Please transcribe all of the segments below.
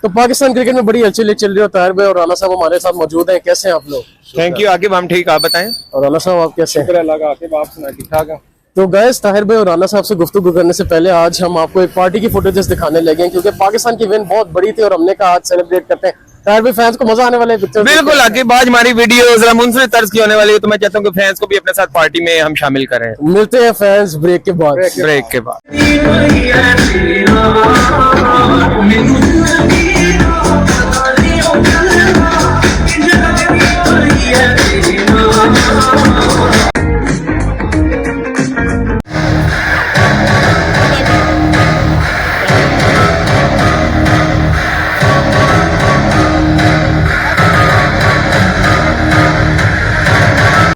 तो पाकिस्तान क्रिकेट में बड़ी हलचल चल रही है। ताहिर भाई और राना साहब हमारे साथ मौजूद हैं। कैसे हैं आप लोग? Thank you. आगे हम ठीक, आप बताएं। और राना साहब आप कैसे हैं? शुक्र अल्लाह का। आके आप सुना, ठीक ठाक है। तो गाइस, ताहिर भाई और राना साहब से गुफ्तगू करने से पहले आज हम आपको एक पार्टी की फुटेजेस दिखाने लगे हैं, क्योंकि पाकिस्तान की विन बहुत बड़ी थी और हमने कहा आज सेलिब्रेट करते हैं। ताहिर भाई, फैंस को मजा आने वाला है पिक्चर? बिल्कुल। आगे बाद हमारी वीडियो जरा मुनफरिद तर्ज की होने वाली है, तो मैं चाहता हूँ कि फैंस को भी अपने साथ पार्टी में हम शामिल करें। मिलते हैं फैंस ब्रेक के बाद। ब्रेक के बाद।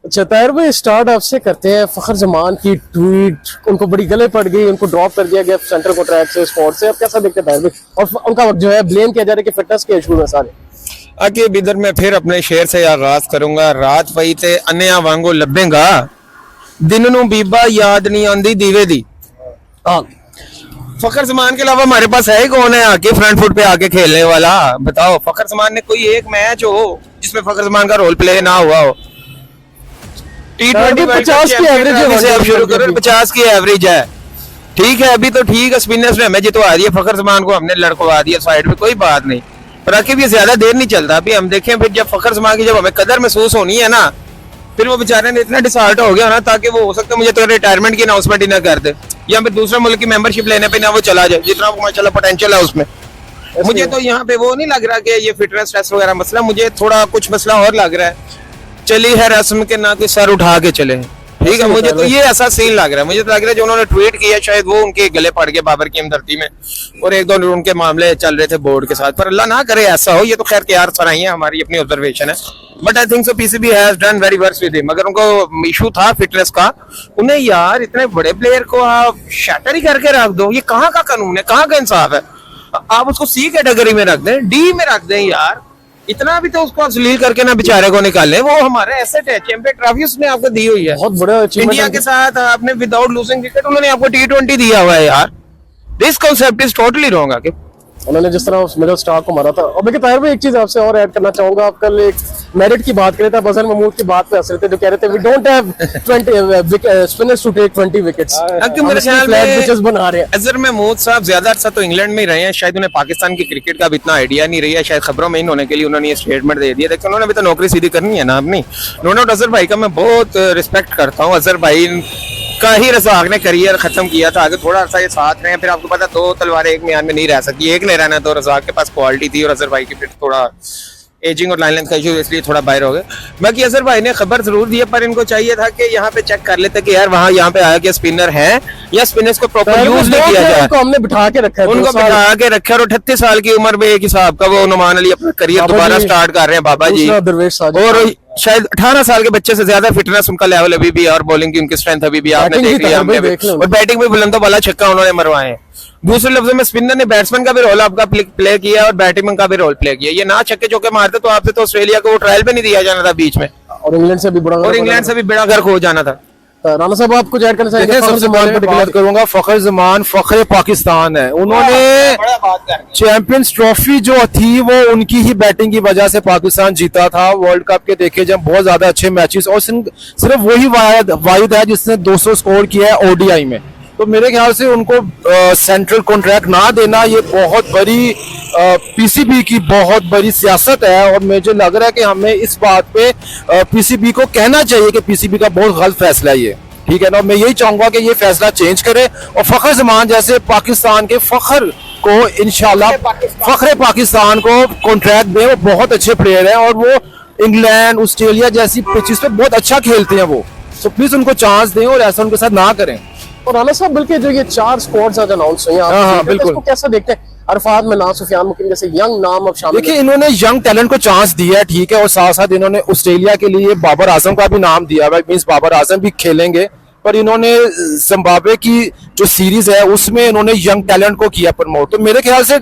अच्छा ताहिर भाई, स्टार्ट आपसे करते हैं। फखर जमान की ट्वीट, उनको बड़ी गले पड़ गई, उनको ड्रॉप कर दिया गया सेंटर कॉन्ट्रैक्ट से, स्पॉट से। अब कैसा देखते हैं ताहिर भाई? और उनका जो है ब्लेम किया जा रहा है कि फिटनेस के इशू है सारे। आगे इधर मैं फिर अपने शेर से आगाज करूंगा। रात पई ते अन्या वांगू लभेगा, दिन नू बीबा याद नहीं आंदी दीवे दी। फखर जमान के अलावा हमारे पास है ही कौन है आके फ्रंट फुट पे आके खेलने वाला? बताओ। फखर जमान ने कोई एक मैच हो जिसमें फखर जमान का रोल प्ले ना हुआ हो? T20 50 की एवरेज है, से आप शुरू करो। 50 की एवरेज है, ठीक है। अभी तो ठीक है, स्पिनर्स ने हमें जितवा दिया, फखर जमान को हमने लड़कवा दिया साइड पे, कोई बात नहीं। पर आके भी ज्यादा देर नहीं चलता। अभी हम देखें फिर जब फखर जमान की जब हमें कदर महसूस होनी है ना, फिर वो बेचारे ने इतना डिसहार्ट हो गया ना, ताकि वो हो सकता है मुझे तो रिटायरमेंट की अनाउंसमेंट ही ना कर दे, या फिर दूसरे मुल्क की मेंबरशिप लेने पे ना वो चला जाए, जितना वो माशाल्लाह पोटेंशियल है उसमें। मुझे तो यहाँ पे वो नहीं लग रहा कि ये फिटनेस टेस्ट वगैरह मसला, मुझे थोड़ा कुछ मसला और लग रहा है। चली है रस्म के ना कि सर उठा के चले, ठीक है। मुझे तो ये ऐसा सीन लग रहा है। मुझे तो लग रहा है जो उन्होंने ट्वीट किया शायद वो उनके गले पड़ गए बाबर की हमदर्दी में, और एक दो उनके मामले चल रहे थे बोर्ड के साथ। पर अल्लाह ना करे ऐसा हो। ये तो खैर यार सराही है, हमारी अपनी ऑब्जर्वेशन है। But I think so PCB has done very worse with him. अगर उनको इशू था फिटनेस का, उन्हें यार इतने बड़े प्लेयर को आप शैटर ही करके रख दो। ये कहाँ का कानून है, कहाँ का इंसाफ है? आप उसको सी कैटेगरी में रख दें, डी में रख दें यार। इतना भी तो उसको अश्लील करके ना बेचारे को निकाले। वो हमारे एसेट है, चैंपियन ट्रॉफी उसने आपको दी हुई है, बहुत बड़ा इंडिया के साथ। आपने विदाउट लूजिंग विकेट उन्होंने आपको T20 दिया हुआ है यार। This concept is totally wrong. आके उन्होंने जिस तरह उस मिडल स्टार को मारा था। और मैं ताहिर भाई एक चीज आपसे और ऐड करना चाहूंगा। आप कल एक मेरिट की बात कर रहे थे, अजहर महमूद की बात पे हंस रहे थे, जो कह रहे थे we don't have 20 spinners to take 20 wickets. मेरे ख्याल में बना रहे हैं। अजहर महमूद साहब ज्यादा अर्सा तो इंग्लैंड में ही रहे हैं, शायद उन्हें पाकिस्तान की क्रिकेट का भी इतना आइडिया नहीं रही है। शायद खबरों में इन होने के लिए उन्होंने ये स्टेटमेंट दे दिया। देखिए उन्होंने भी तो नौकरी सीधी करनी है ना अपनी। नो डाउट अजहर भाई का मैं बहुत रिस्पेक्ट करता हूँ। अजहर भाई का ही रज़ाक ने करियर खत्म किया था। आगे थोड़ा अर्सा ये साथ रहे, फिर आपको पता दो तलवारें एक म्यान में नहीं रह सकती, एक ने रहना। तो रज़ाक के पास क्वालिटी थी और अजहर भाई की फिर थोड़ा एजिंग और लाइन लेंथ का इशू, इसलिए थोड़ा बाहर हो गए। बाकी अजहर भाई ने खबर जरूर दी है, पर इनको चाहिए था कि यहाँ पे चेक कर लेते कि यार वहाँ यहाँ पे आया कि स्पिनर है या स्पिनर्स को प्रॉपर यूज नहीं किया जाए। हमने बिठा के रखा है, उनको बिठा के रखा। और 38 साल की उम्र में एक हिसाब का वो नुमान अली अपना करियर दोबारा स्टार्ट कर रहे हैं बाबा जी। और शायद 18 साल के बच्चे से ज्यादा फिटनेस उनका लेवल अभी भी, और बॉलिंग की उनकी स्ट्रेंथ अभी भी आपने देख लिया हमने भी। और बैटिंग में बुलंदों वाला छक्का उन्होंने मरवाए हैं। दूसरे लफ्जों में स्पिनर ने बैट्समैन का भी रोल आपका प्ले किया और बैटिंग का भी रोल प्ले किया। ये ना छक्के चौके मारते तो आपसे तो ऑस्ट्रेलिया को वो ट्रायल पे नहीं दिया जाना था बीच में, और इंग्लैंड से भी बड़ा गर्क हो जाना था। राना साहब आप कुछ ऐड करना चाहिए? सबसे पहले बात करूंगा, फखर जमान फखर पाकिस्तान है। उन्होंने चैंपियंस ट्रॉफी जो थी वो उनकी ही बैटिंग की वजह से पाकिस्तान जीता था। वर्ल्ड कप के देखे जब बहुत ज्यादा अच्छे मैचेस, और सिर्फ वही वाहिद है जिसने 200 स्कोर किया है ओडीआई में। तो मेरे ख्याल से उनको सेंट्रल कॉन्ट्रैक्ट ना देना ये बहुत बड़ी पीसीबी की बहुत बड़ी सियासत है। और मुझे लग रहा है कि हमें इस बात पे पीसीबी को कहना चाहिए कि पीसीबी का बहुत गलत फैसला है ये, ठीक है ना। मैं यही चाहूंगा कि ये फैसला चेंज करे और फखर जमान जैसे पाकिस्तान के फखर को इंशाल्लाह फखरे पाकिस्तान को कॉन्ट्रैक्ट दे। वो बहुत अच्छे प्लेयर हैं और वो इंग्लैंड ऑस्ट्रेलिया जैसी पिचेस पे बहुत अच्छा खेलते हैं वो। तो प्लीज उनको चांस दें और ऐसा उनके साथ ना करें। और राना साहब बल्कि जो ये 4 स्क्वाड्स आज अनाउंस हुई हैं, आप बिल्कुल कैसा देखते हैं? अरफात में नाम, सुफियान मुकीम जैसे यंग नाम अब शामिल। देखिए इन्होंने यंग टैलेंट को चांस दिया है, ठीक है। और साथ साथ इन्होंने ऑस्ट्रेलिया के लिए बाबर आजम का भी नाम दिया है, मींस बाबर आजम भी खेलेंगे। पर इन्होंने जिम्बाब्वे की जो सीरीज है उसमें इन्होंने यंग टैलेंट को किया प्रमोट। तो मेरे ख्याल से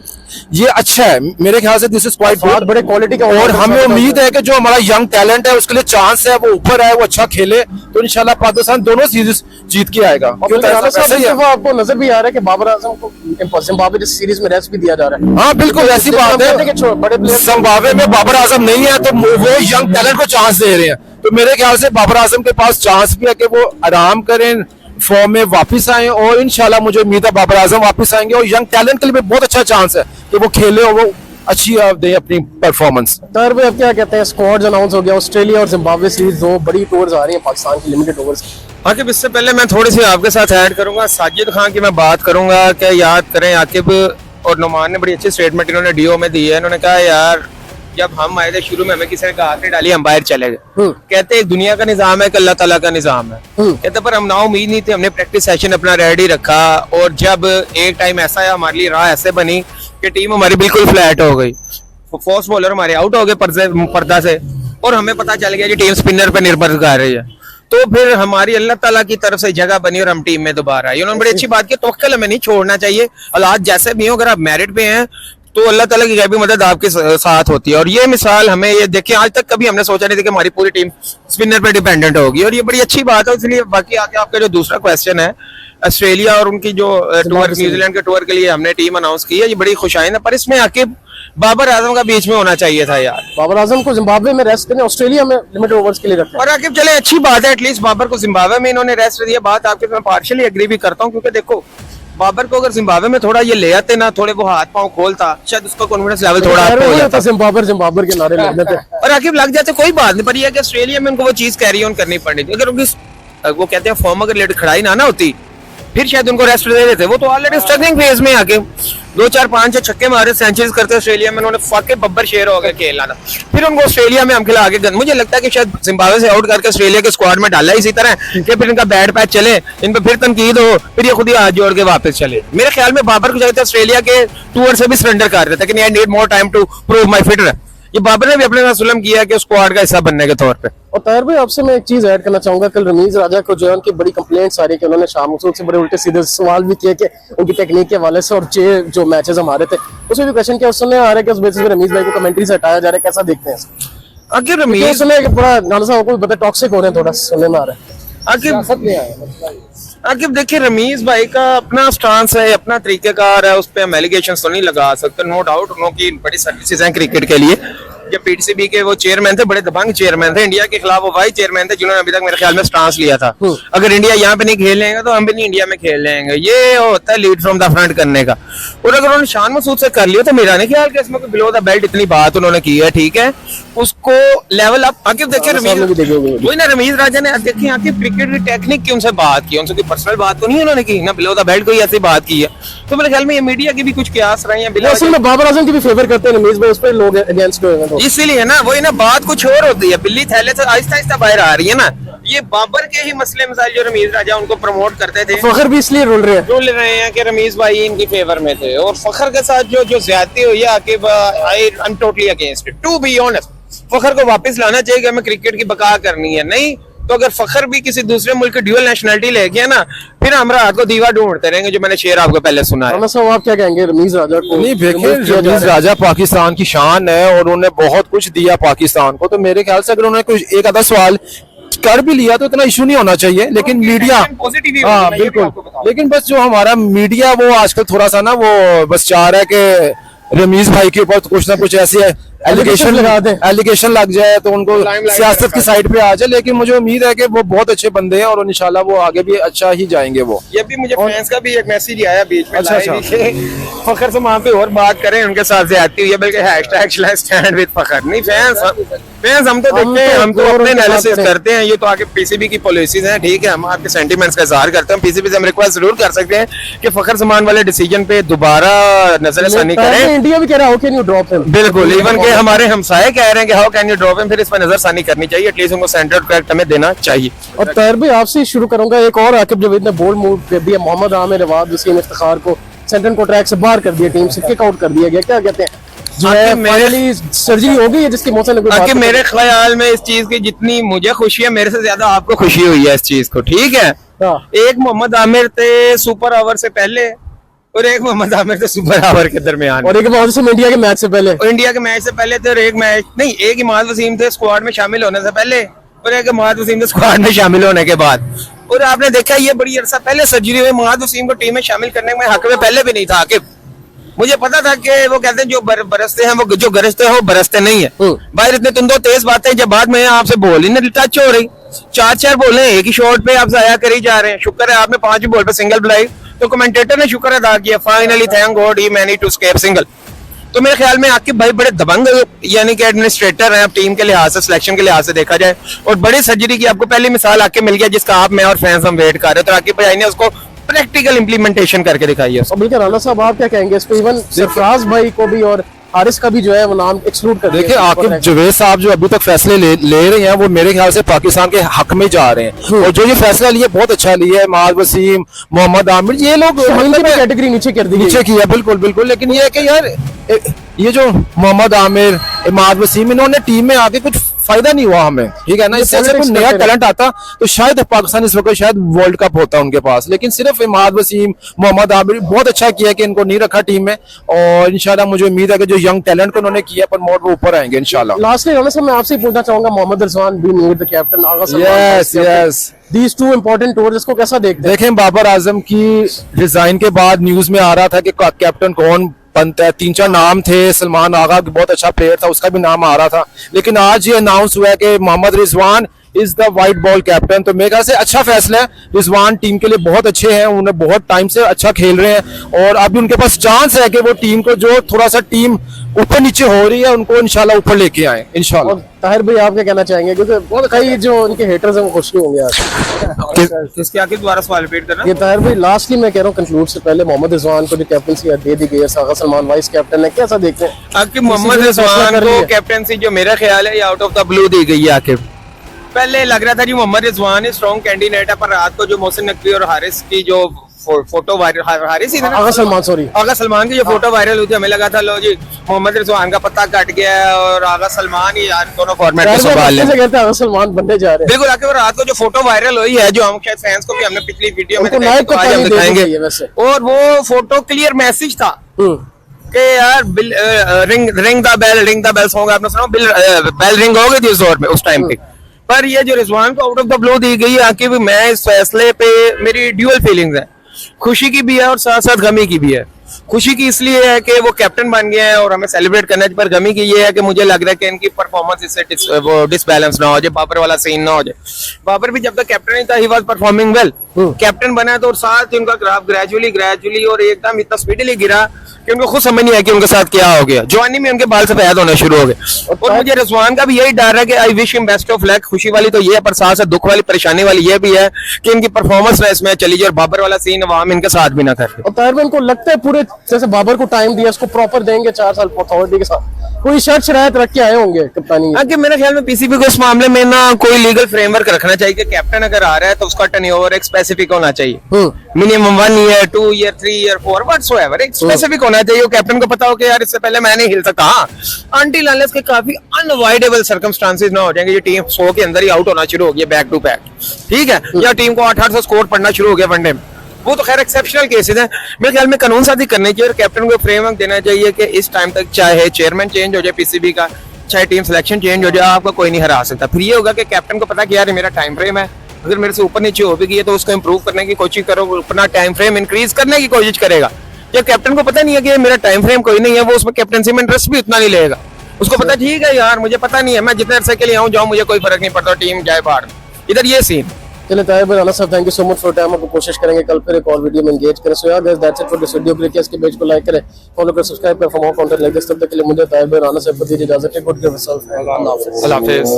ये अच्छा है मेरे ख्याल से, दिस इज क्वाइट बहुत बड़े क्वालिटी का और हमें उम्मीद है कि जो हमारा यंग टैलेंट है उसके लिए चांस है, वो ऊपर आए, वो अच्छा खेले, तो इंशाल्लाह पाकिस्तान दोनों सीरीज जीत के आएगा। आपको नजर भी आ रहा है कि बाबर आजम को जिम्बाब्वे सीरीज में रेस्ट भी दिया जा रहा है। हाँ बिल्कुल ऐसी बात है, जिम्बाब्वे में बाबर आजम नहीं है तो वो यंग टैलेंट को चांस दे रहे हैं, तो मेरे ख्याल से बाबर आजम के पास चांस भी है कि वो आराम करें, फॉर्म में वापस आए, और इंशाल्लाह मुझे उम्मीद है बाबर आजम वापस आएंगे, और यंग टैलेंट के लिए भी बहुत अच्छा चांस है कि वो खेले और वो अच्छी दे अपनी परफॉर्मेंस। तर भाई अब क्या कहते हैं, स्क्वाड अनाउंस हो गया, ऑस्ट्रेलिया और जिम्बाब्वे सीरीज दो बड़ी टूर्स आ रही हैं पाकिस्तान की, लिमिटेड ओवर्स। आकिब इससे पहले मैं थोड़ी सी आपके साथ ऐड करूंगा, साजिद खान की मैं बात करूंगा कि याद करें आकिब और नुमान ने बड़ी अच्छी स्टेटमेंट इन्होंने डीओ में दी है। इन्होंने कहा यार जब हम आए थे शुरू में हमें किसी ने कहा डाली अंपायर चले गए, कहते एक दुनिया का निजाम है कि अल्लाह ताला का निजाम है, कहते पर हम ना उम्मीद नहीं थे, हमने प्रैक्टिस सेशन अपना रेडी रखा, और जब एक टाइम ऐसा है हमारे लिए राह ऐसे बनी कि टीम हमारी बिल्कुल फ्लैट हो गई, फास्ट बॉलर हमारे आउट हो गए पर्दा से, और हमें पता चल गया कि टीम स्पिनर पे निर्भर कर रही है, तो फिर हमारी अल्लाह ताला की तरफ से जगह बनी और हम टीम में दोबारा आई। उन्होंने बड़ी अच्छी बात की, तवक्कुल हमें नहीं छोड़ना चाहिए, हालात जैसे भी हो, अगर आप मेरिट पे हैं तो अल्लाह ताला की गैबी मदद आपके साथ होती है। और ये मिसाल हमें ये देखिए, आज तक कभी हमने सोचा नहीं था कि हमारी पूरी टीम स्पिनर पे डिपेंडेंट होगी, और ये बड़ी अच्छी बात है। इसलिए बाकी आके आपका जो दूसरा क्वेश्चन है, ऑस्ट्रेलिया और उनकी जो टूर, न्यूजीलैंड के टूर के लिए हमने टीम अनाउंस की है, ये बड़ी खुशाइन है, पर इसमें आके बाबर आजम का बीच में होना चाहिए था यार। बाबर आजम को जिम्बाब्वे में रेस्ट करने, ऑस्ट्रेलिया में लिमिटेड ओवर्स के लिए रखा और आकिब चले अच्छी बात है, एटलीस्ट बाबर को जिम्बाब्वे में इन्होंने रेस्ट दिया। बात आपके मैं पार्शियली एग्री भी करता हूँ, क्योंकि देखो बाबर को अगर जिम्बाब्वे में थोड़ा ये ले आते ना, थोड़े वो हाथ पांव खोलता, शायद उसका कॉन्फिडेंस लेवल थोड़ा अप हो जाता। जिम्बाब्वे के नारे लग जाते और आकिब लग जाते कोई बात नहीं, पर ये कि ऑस्ट्रेलिया में उनको वो चीज कैरी ऑन करनी पड़नी थी। अगर उनकी वो कहते हैं फॉर्म अगर लेट खड़ाई ना होती, फिर शायद उनको रेस्ट दे देते। वो तो ऑलरेडी स्ट्रगलिंग फेज में आके 2 4 5 6 छक्के मारे, सेंचुरीज करते ऑस्ट्रेलिया में, उन्होंने फाके बब्बर शेर हो गए खेलना था। फिर उनको ऑस्ट्रेलिया में हम खिला आगे, मुझे लगता है कि शायद जिम्बाब्वे से आउट करके ऑस्ट्रेलिया के स्क्वाड में डाला इसी तरह कि फिर इनका बैड पैच चले, इन पर फिर तनकीद हो, फिर ये खुद ही हाथ जोड़ के वापस चले। मेरे ख्याल में बाबर को चाहिए ऑस्ट्रेलिया के टूर से भी सरेंडर कर रहे थे कि I need more time to prove my fitness. ये बाबर ने भी अपने साथ सुलम किया कि स्क्वाड का हिस्सा बनने के तौर पे। और ताहिर भाई आपसे मैं एक चीज ऐड करना चाहूंगा, कल रमीज राजा को जो है उनकी बड़ी कंप्लेंट्स आ रही है कि उन्होंने शाह मसूद से बड़े उल्टे सीधे सवाल भी किए कि उनकी टेक्निक के हवाले से, और जो मैचेस हमारे थे उसमें भी क्वेश्चन किया, उसने आ रहा है कि उस बेसिस पे रमीज भाई को कमेंट्री से हटाया जा रहा है, कैसा देखते हैं इसको? आखिर रमीज सुने कि पूरा गाना साहब को पता टॉक्सिक हो रहे हैं, थोड़ा सुनने में आ रहा है। आकिब देखिए रमीज भाई का अपना स्टांस है, अपना तरीकेकार है, उस पर हम एलिगेशन तो नहीं लगा सकते। नो डाउट उनकी बड़ी सर्विसेज हैं क्रिकेट के लिए। जब पीटीसीबी के वो चेयरमैन थे, बड़े दबंग चेयरमैन थे, इंडिया के खिलाफ वो वही चेयरमैन थे जिन्होंने अभी तक मेरे ख्याल में स्टांस लिया था, अगर इंडिया यहाँ पे नहीं खेल लेंगे तो हम भी नहीं इंडिया में खेल लेंगे। ये होता है लीड फ्रॉम द फ्रंट करने का। और अगर उन्होंने शान मसूद से कर लिया तो मेरा नहीं ख्याल कि इसमें बिलो द बेल्ट इतनी बात उन्होंने की है, ठीक है, उसको लेवल अप। आकिब देखिए वही ना रमीज राजा ने देखिए आकिब क्रिकेट की टेक्निक की उनसे बात की, उनसे कोई पर्सनल बात तो नहीं उन्होंने की ना, बिलो द बेल्ट कोई ऐसी बात की है। तो मेरे ख्याल में ये मीडिया की भी कुछ क्यास रही है, असल में बाबर आजम की भी फेवर करते हैं रमीज भाई, उस पर लोग अगेंस्ट हुए, इसीलिए ना वही ना बात कुछ और होती है, बिल्ली थैले से आहिस्ता आहिस्ता बाहर आ रही है ना। ये बाबर के ही मसले मसाइल जो रमीज राजा उनको प्रमोट करते थे, फखर भी इसलिए रोल रहे हैं कि रमीज भाई इनकी फेवर में थे, और फखर के साथ जो ज्यादती हुई है Aqib, I am totally against it, to be honest. Fakhar को वापस लाना चाहिए कि हमें क्रिकेट की बका करनी है, नहीं तो अगर फखर भी किसी दूसरे मुल्क की ड्यूअल नेशनलिटी ले गया ना, फिर हम रात को दीवा ढूंढते रहेंगे, जो मैंने शेर आपको पहले सुना है। आप क्या कहेंगे रमीज राजा को? नहीं देखिए, रमीज राजा पाकिस्तान की शान है और उन्होंने बहुत कुछ दिया पाकिस्तान को, तो मेरे ख्याल से अगर उन्होंने कुछ एक आधा सवाल कर भी लिया तो इतना इशू नहीं होना चाहिए। लेकिन मीडिया, हाँ बिल्कुल, लेकिन बस जो हमारा मीडिया वो आजकल थोड़ा सा ना वो बस चाह रहा है कि रमीज भाई के ऊपर कुछ ना कुछ ऐसे एलिगेशन लग जाए तो उनको सियासत की साइड पे आ जाए। लेकिन मुझे उम्मीद है कि वो बहुत अच्छे बंदे हैं और इंशाल्लाह वो आगे भी अच्छा ही जाएंगे। वो ये भी मुझे फैंस का भी एक मैसेज आया बीच में, अच्छा फखर से वहां पे और बात करें, उनके साथ ज्यादती हुई है, बल्कि हैशटैग स्टैंड विद फखर नहीं। फैंस हम तो देखते हैं, हम तो अपने एनालिसिस करते हैं, ये तो आगे पीसीबी की पॉलिसीज हैं, ठीक है, हम आपके सेंटीमेंट्स का इजहार करते हैं। पीसीबी से हम रिक्वेस्ट जरूर कर सकते हैं कि फखर समान वाले डिसीजन पे दोबारा नजरसानी करें। इंडिया भी कह रहा है how can you drop him, बिल्कुल, इवन के हमारे हमसाये कह रहे हैं कि how can you drop him, फिर इस पर नजरसानी करनी चाहिए, एटलीस्ट उनको सेंट्रल करेक्ट हमें देना चाहिए। और ताहिर भाई आपसे शुरू करूंगा, एक और आकिब जवेद ने बोल्ड मूव कर दिया, मोहम्मद आमिर अवाद वसीम इफ्तिखार को सेंट्रल को ट्रैक से बाहर कर दिया, टीम से किक आउट कर दिया गया, क्या कहते हैं? जो है फाइनली सर्जरी हो गई है जिसकी मौसम ने बाकी मेरे ख्याल में इस चीज की जितनी मुझे खुशी है, मेरे से ज्यादा आपको खुशी हुई है इस चीज को, ठीक है। एक मोहम्मद आमिर थे सुपर ओवर से पहले, और एक मोहम्मद आमिर तो सुपर ओवर के दरमियान। और एक मोहम्मद वसीम इंडिया के मैच से पहले, और इंडिया के मैच से पहले थे, और एक मैच नहीं, एक इमाद वसीम थे स्क्वाड में शामिल होने से पहले, और एक इमाद वसीम थे स्क्वाड में शामिल होने के बाद। और आपने देखा ये बड़ी अरसा पहले सर्जरी हुई, इमाद वसीम को टीम में शामिल करने में हक में पहले भी नहीं था। आकिब, मुझे पता था कि वो कहते हैं जो बरसते हैं वो, जो गरजते हैं वो बरसते नहीं है। बाहर इतने तुम दो तेज बातें, जब बाद में आपसे बॉल ही नहीं टच हो रही, 4 बॉलें एक ही शॉट पे आप जाया कर ही जा रहे हैं। शुक्र है आपने 5 बॉल पे सिंगल बुलाई, तो कमेंटेटर ने शुक्र अदा किया, finally thank God he managed to escape single. तो मेरे ख्याल में आकिब भाई बड़े दबंग यानी कि एडमिनिस्ट्रेटर हैं टीम के लिहाज से, सिलेक्शन के लिहाज से देखा जाए, और बड़ी सर्जरी की आपको पहली मिसाल आके मिल गया जिसका आप, मैं और फैंस हम वेट कर रहे थे। तो आकिब भाई ने उसको प्रैक्टिकल इंप्लीमेंटेशन करके दिखाई है। और बल्कि राना साहब आप क्या कहेंगे इस पे? इवन सरफराज भाई को भी और हारिस का भी जो है वो नाम एक्सक्लूड कर दिया। देखिए आकिब जवेद साहब जो अभी तक फैसले ले रहे हैं वो मेरे ख्याल से पाकिस्तान के हक में जा रहे हैं, और जो ये फैसला लिया बहुत अच्छा लिया है। इमाद वसीम, मोहम्मद आमिर, ये लोग कैटेगरी नीचे कर दी, नीचे किया, बिल्कुल बिल्कुल। लेकिन ये है कि यार ये जो मोहम्मद आमिर, इमाद वसीम, इन्होंने टीम में आके कुछ फायदा नहीं हुआ हमें, ठीक है ना। इससे अगर कोई नया टैलेंट आता तो शायद पाकिस्तान इस वक्त शायद वर्ल्ड कप होता उनके पास, लेकिन सिर्फ इमाद वसीम, मोहम्मद आमिर बहुत अच्छा किया कि इनको नहीं रखा टीम में, और इंशाल्लाह मुझे उम्मीद है कि जो यंग टैलेंट को उन्होंने किया प्रमोट वो ऊपर आएंगे इंशाल्लाह। लास्टली राना साहब मैं आपसे पूछना चाहूंगा, Mohammad Rizwan being the captain, Agha Salman, yes yes, these two important tours, इसको कैसा देखते हैं? देखें बाबर आजम की रिजाइन के बाद न्यूज में आ रहा था कि कैप्टन कौन बनता है, 3-4 नाम थे। सलमान आगा बहुत अच्छा प्लेयर था, उसका भी नाम आ रहा था, लेकिन आज ये अनाउंस हुआ है कि Mohammad Rizwan is the white ball captain. तो मेरे ख्याल से अच्छा फैसला है। रिजवान टीम के लिए बहुत अच्छे हैं, उन्हें बहुत टाइम से अच्छा खेल रहे हैं, और अभी उनके पास चांस है कि वो टीम को, जो थोड़ा सा टीम ऊपर नीचे हो रही है, उनको इंशाल्लाह ऊपर लेके आए इंशाल्लाह। और ताहिर भाई आप क्या कहना चाहेंगे? क्योंकि बहुत कई जो उनके हेटर्स हैं वो खुश नहीं होंगे आज। किसके आके दोबारा सवाल रिपीट करना? ये ताहिर भाई लास्टली मैं कह रहा हूँ कंक्लूड से पहले, मोहम्मद रिजवान को जो कैप्टनसी दे दी गई है, आगा सलमान वाइस कैप्टन है, कैसा देखते हैं? आकिब मोहम्मद रिजवान को कैप्टनसी जो मेरा ख्याल है ये आउट ऑफ द ब्लू दी गई है। आकिब पहले लग रहा था जी मोहम्मद रिजवान स्ट्रॉन्ग कैंडिडेट है, पर रात को जो मोहसिन नकवी और हारिस की जो फोटो वायरल, हारिस ही था ना, आगा सलमान, सॉरी आगा सलमान की जो फोटो वायरल हुई थी, हमें लगा था लो जी मोहम्मद रिजवान का पत्ता कट गया है और आगा सलमान ही यार दोनों फॉर्मेट में संभाल ले, आगा सलमान बनने जा रहे हैं। बिल्कुल आके रात को जो फोटो वायरल हुई है, जो हम शायद फैंस को भी हमने पिछली वीडियो में दिखाएंगे, और वो फोटो क्लियर मैसेज था कि यार रिंग द बेल सॉन्ग आपने सुना, बेल रिंग हो गई थी उस दौर में, उस टाइम पे। पर ये जो रिजवान को आउट ऑफ द ब्लू दी गई है, आके भी मैं इस फैसले पे मेरी ड्यूअल फीलिंग्स है, खुशी की भी है और साथ साथ गमी की भी है। खुशी की इसलिए है कि वो कैप्टन बन गए हैं और हमें सेलिब्रेट करना है, पर गमी की ये है कि मुझे लग रहा है कि इनकी परफॉर्मेंस इससे वो डिसबैलेंस ना हो जाए, बाबर वाला सीन ना हो जाए। बाबर भी जब तक कैप्टन नहीं था he was performing well, captain बना तो साथ उनका ग्राफ ग्रेजुअली और एकदम इतना स्पीडली गिरा कि उनको खुद समझ नहीं आया कि उनके साथ क्या हो गया। जवानी में उनके बाल सफेद होना शुरू हो गए, और मुझे रिजवान का भी यही डर है कि I wish him best of luck. खुशी वाली तो ये है, पर साथ साथ दुख वाली परेशानी वाली ये भी है कि इनकी परफॉर्मेंस ना इसमें चली जाए और बाबर वाला सीन अवाम इनके साथ भी ना करे। और ताहिर भाई इनको लगता है पूरे जैसे बाबर को टाइम दिया, इसको प्रॉपर देंगे 4 साल अथॉरिटी के साथ, कोई शर्त शरायत रख के आए होंगे कप्तानी? हाँ, कि मेरे ख्याल में पीसीबी को इस मामले में ना कोई लीगल फ्रेमवर्क रखना चाहिए कि कैप्टन अगर आ रहा है तो उसका टर्नओवर एक स्पेसिफिक होना चाहिए, minimum 1 year 2 year 3 year 4 whatsoever, एक स्पेसिफिक होना चाहिए। कैप्टन को पता हो कि यार इससे पहले मैं नहीं हिल सकता, अनटिल अनलेस के काफी अनअवॉइडेबल सर्कमस्टांसेस ना हो जाएंगे, ये टीम 100 के अंदर ही आउट होना शुरू हो गया बैक टू बैक, ठीक है, या टीम को 800 स्कोर पड़ना शुरू हो गया वनडे में, वो तो खैर एक्सेप्शनल केसेस हैं। मेरे ख्याल में कानून साथी करनी चाहिए और कैप्टन को फ्रेमवर्क देना चाहिए कि इस टाइम तक चाहे चेयरमैन चेंज हो जाए पीसीबी का, चाहे टीम सिलेक्शन चेंज हो जाए, आपका कोई नहीं हरा सकता। फिर ये होगा कि कैप्टन को पता कि यार मेरा टाइम फ्रेम है, अगर मेरे से ऊपर नीचे हो भी गई तो उसको इंप्रूव करने की कोशिश करो, अपना टाइम फ्रेम इंक्रीज करने की कोशिश करेगा। जब कैप्टन को पता नहीं है कि मेरा टाइम फ्रेम कोई नहीं है, वो उसमें कैप्टनसी में इंटरेस्ट भी उतना नहीं लेगा, उसको पता ठीक है यार मुझे पता नहीं है, मैं जितने अरसे के लिए आऊँ जाऊँ मुझे कोई फर्क नहीं पड़ता, टीम जाए बाहर, इधर ये सीन। चलिए ताहिर भाई, राना साहब thank you so much for time. आपको कोशिश करेंगे कल फिर एक और वीडियो में एंगेज करें। सो यार guys that's it for this video. Click इसके पेज को लाइक करें, फॉलो करें, सब्सक्राइब करें for more content like this. तब तक के लिए मुझे ताहिर भाई, राना साहब को दीजिए इजाजत। Take good care of yourself, अल्लाह हाफिज़।